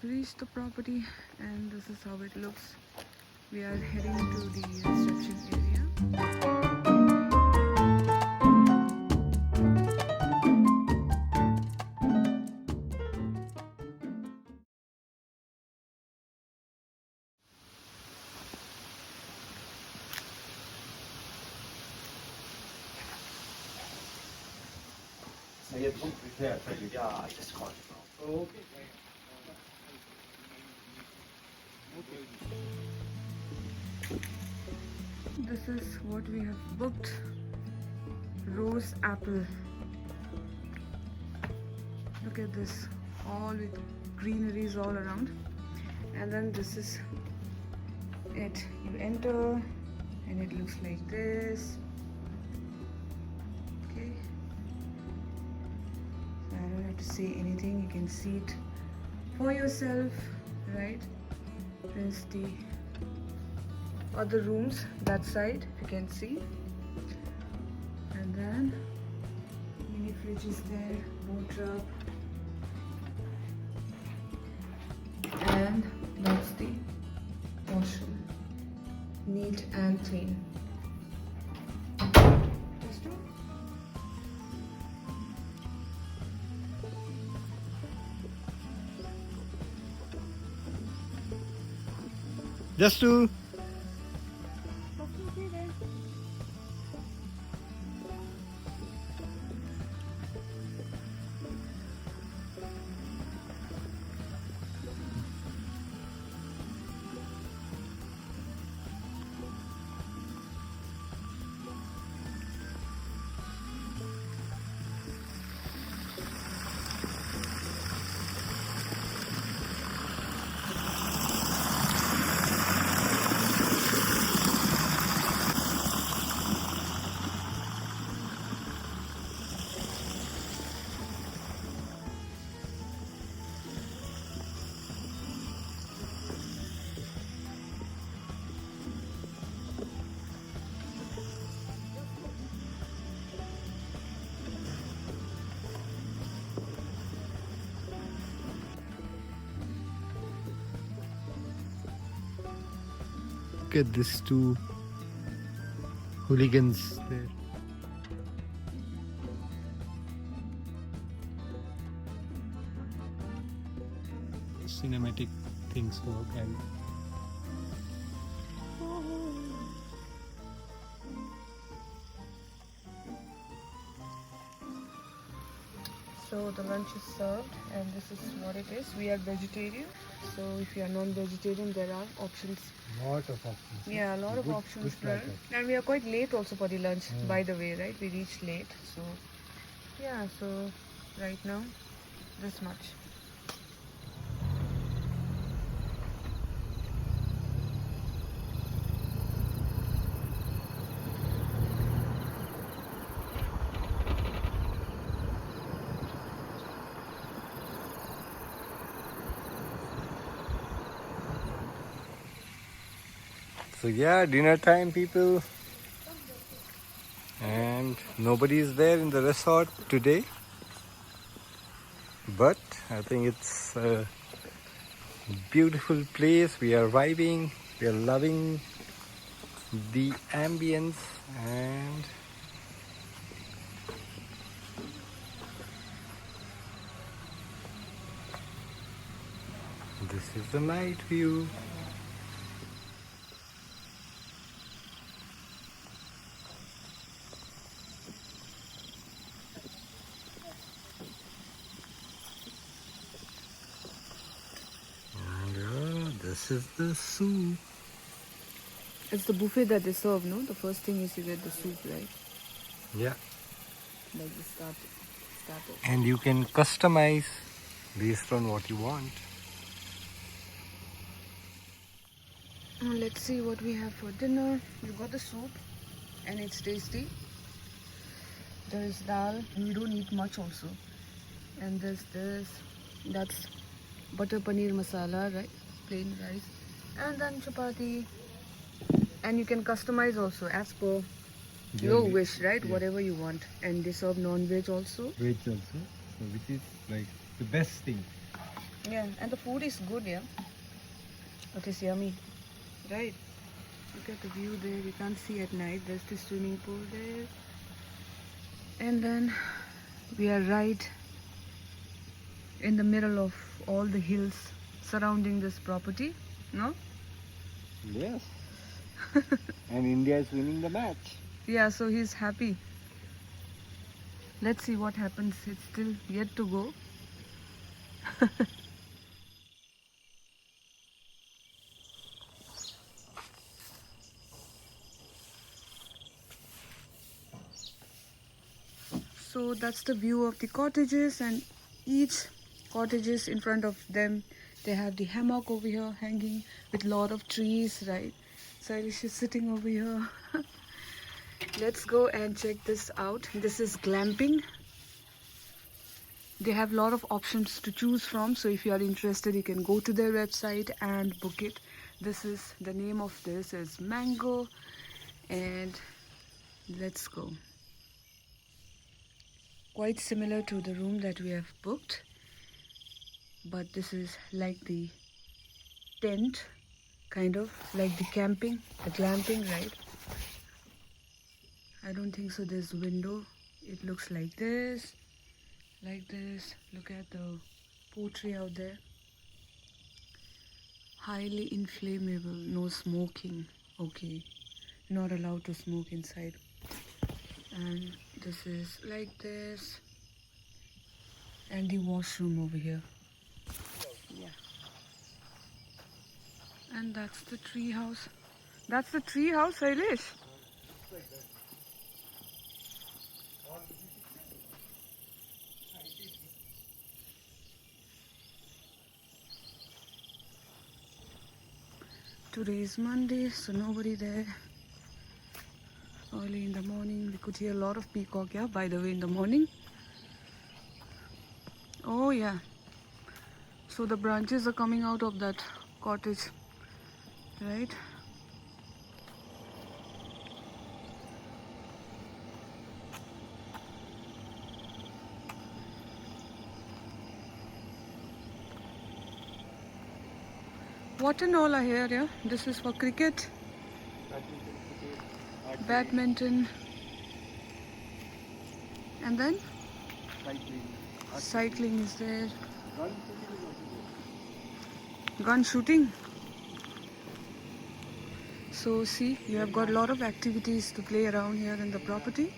reached the property and this is how it looks. We are heading to the reception area. This is what we have booked. Rose apple. Look at this, all with greeneries all around. And then this is it. You enter and it looks like this. Okay. So I don't have to say anything. You can see it for yourself, right? There's the other rooms that side, you can see. And then mini fridge is there, wardrobe. And that's the washroom. Neat and clean. Just do. Just to look at these two hooligans there. Cinematic things work and So the lunch is served and this is what it is. We are vegetarian, so if you are non-vegetarian there are options. lot of options. Yeah, a lot of options there. And we are quite late also for the lunch, by the way, right? We reached late, so yeah, so right now this much. So yeah, dinner time, people, and nobody is there in the resort today, but I think it's a beautiful place. We are vibing, we are loving the ambience, and this is the night view. This is the soup. It's the buffet that they serve, no? The first thing is you get the soup, right? Yeah. Like the starter. And you can customize based on what you want. Now let's see what we have for dinner. You got the soup and it's tasty. There is dal and we don't eat much also. And there's this, that's butter paneer masala, right? Plain rice. And then chapati. And you can customize also as per your wish, right? Yeah. Whatever you want. And they serve non-veg also. Veg also, so which is like the best thing. Yeah, and the food is good, yeah. It is yummy, right? Look at the view there. You can't see at night. There's the swimming pool there. And then we are right in the middle of all the hills surrounding this property, no? Yes. And India is winning the match. Yeah, so he's happy. Let's see what happens. It's still yet to go. So that's the view of the cottages, and each cottages in front of them, they have the hammock over here hanging with lot of trees, right? Sailesh is sitting over here. Let's go and check this out. This is glamping. They have a lot of options to choose from, so if you are interested, you can go to their website and book it. This is the name of this is Mango, and let's go. Quite similar to the room that we have booked, but this is like the tent, kind of like the camping, the glamping, right? I don't think so there's window. It looks like this. Look at the pottery out there. Highly inflammable, no smoking. Okay, not allowed to smoke inside. And this is like this, and the washroom over here. Yeah. And that's the tree house. That's the tree house, Sailesh. Today is Monday, so nobody there. Early in the morning, we could hear a lot of peacock, yeah, by the way, in the morning. Oh yeah, so the branches are coming out of that cottage, right? What and all are here, yeah? This is for cricket, badminton, and then cycling is there. Gun shooting. So see, you have got a lot of activities to play around here in the property.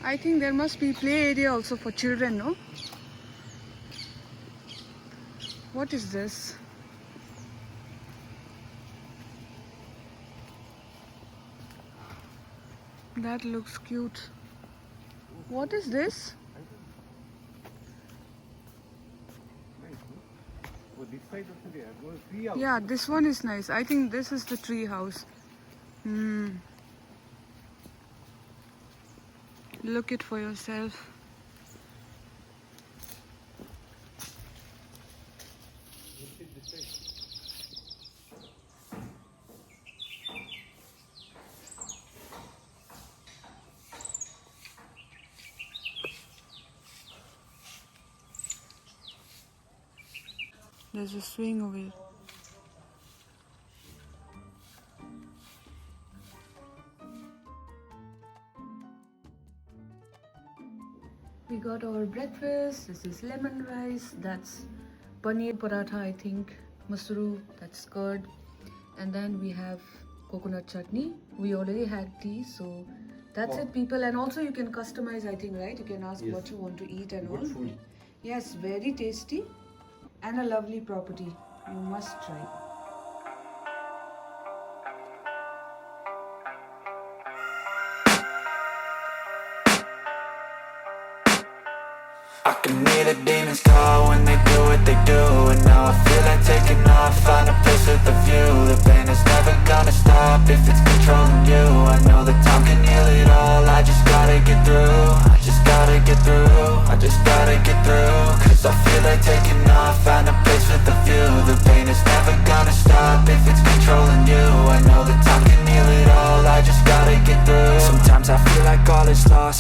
I think there must be play area also for children, no? What is this? That looks cute. What is this? Yeah, this one is nice. I think this is the tree house. Look it for yourself. There's a swing over here. We got our breakfast. This is lemon rice. That's paneer paratha, I think. Masru, that's curd. And then we have coconut chutney. We already had tea, so that's it, people. And also you can customize, I think, right? You can ask what you want to eat and all. Food. Yes, very tasty. And a lovely property. You must try. I can hear the demons call when they do what they do. And now I feel like taking off, find a place with a view. The pain is never gonna stop if it's controlling you. I know that time can heal it all, I just gotta get through. I just gotta get through, I just gotta get through. Cause I feel like taking off, find a place with a view. The pain is never gonna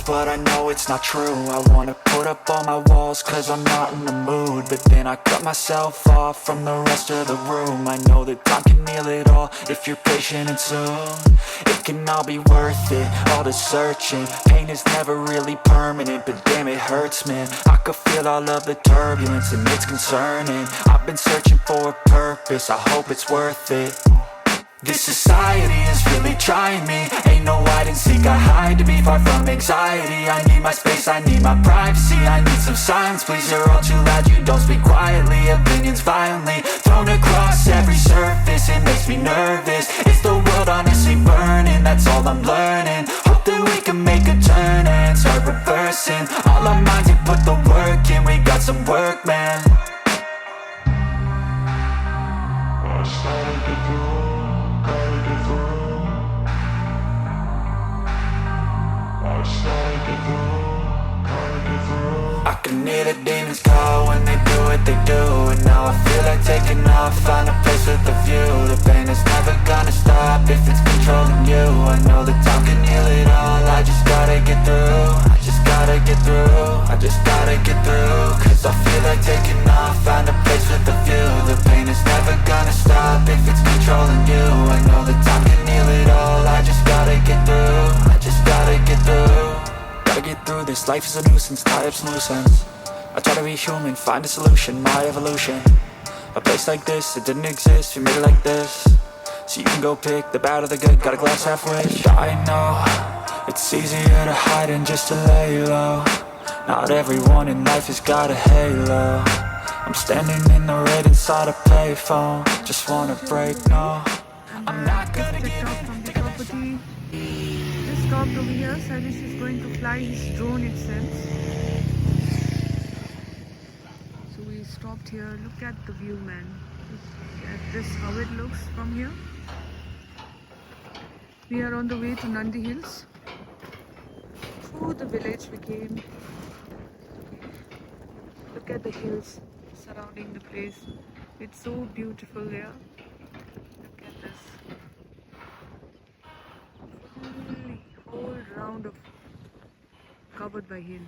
but I know it's not true. I wanna put up all my walls cause I'm not in the mood, but then I cut myself off from the rest of the room. I know that time can heal it all if you're patient and soon it can all be worth it, all the searching. Pain is never really permanent, but damn it hurts, man. I could feel all of the turbulence and it's concerning. I've been searching for a purpose, I hope it's worth it. This society is really trying me. Ain't no hide and seek, I hide to be far from anxiety. I need my space, I need my privacy. I need some silence, please, you're all too loud. You don't speak quietly, opinions violently thrown across every surface. It makes me nervous, it's the world honestly burning. That's all I'm learning, hope that we can make a turn and start reversing all our minds and put the work in. We got some work, man. I can hear the demons call when they do what they do, and now I feel like taking off, find a place with a view. The pain is never gonna stop if it's controlling you. I know that time can heal it all, I just gotta get through. I just gotta get through, I just gotta get through. Cause I feel like taking off, find a place with a view. The pain is never gonna stop if it's controlling you. I know that time can heal it all, I just gotta get through. I just gotta get through. Gotta get through this, life is a nuisance, tie up some loose ends. I try to be human, find a solution, my evolution. A place like this, it didn't exist, we made it like this. So you can go pick the bad or the good, got a glass half wish. I know, it's easier to hide than just to lay low. Not everyone in life has got a halo. I'm standing in the red inside a payphone. Just wanna break, no, I'm not gonna give in. From the property. Just stopped over here. Service is going to fly his drone, it seems. So we stopped here. Look at the view, man. Look at this, how it looks from here. We are on the way to Nandi Hills. Through the village we came. Look at the hills surrounding the place. It's so beautiful here. Look at this. Whole round of covered by hills.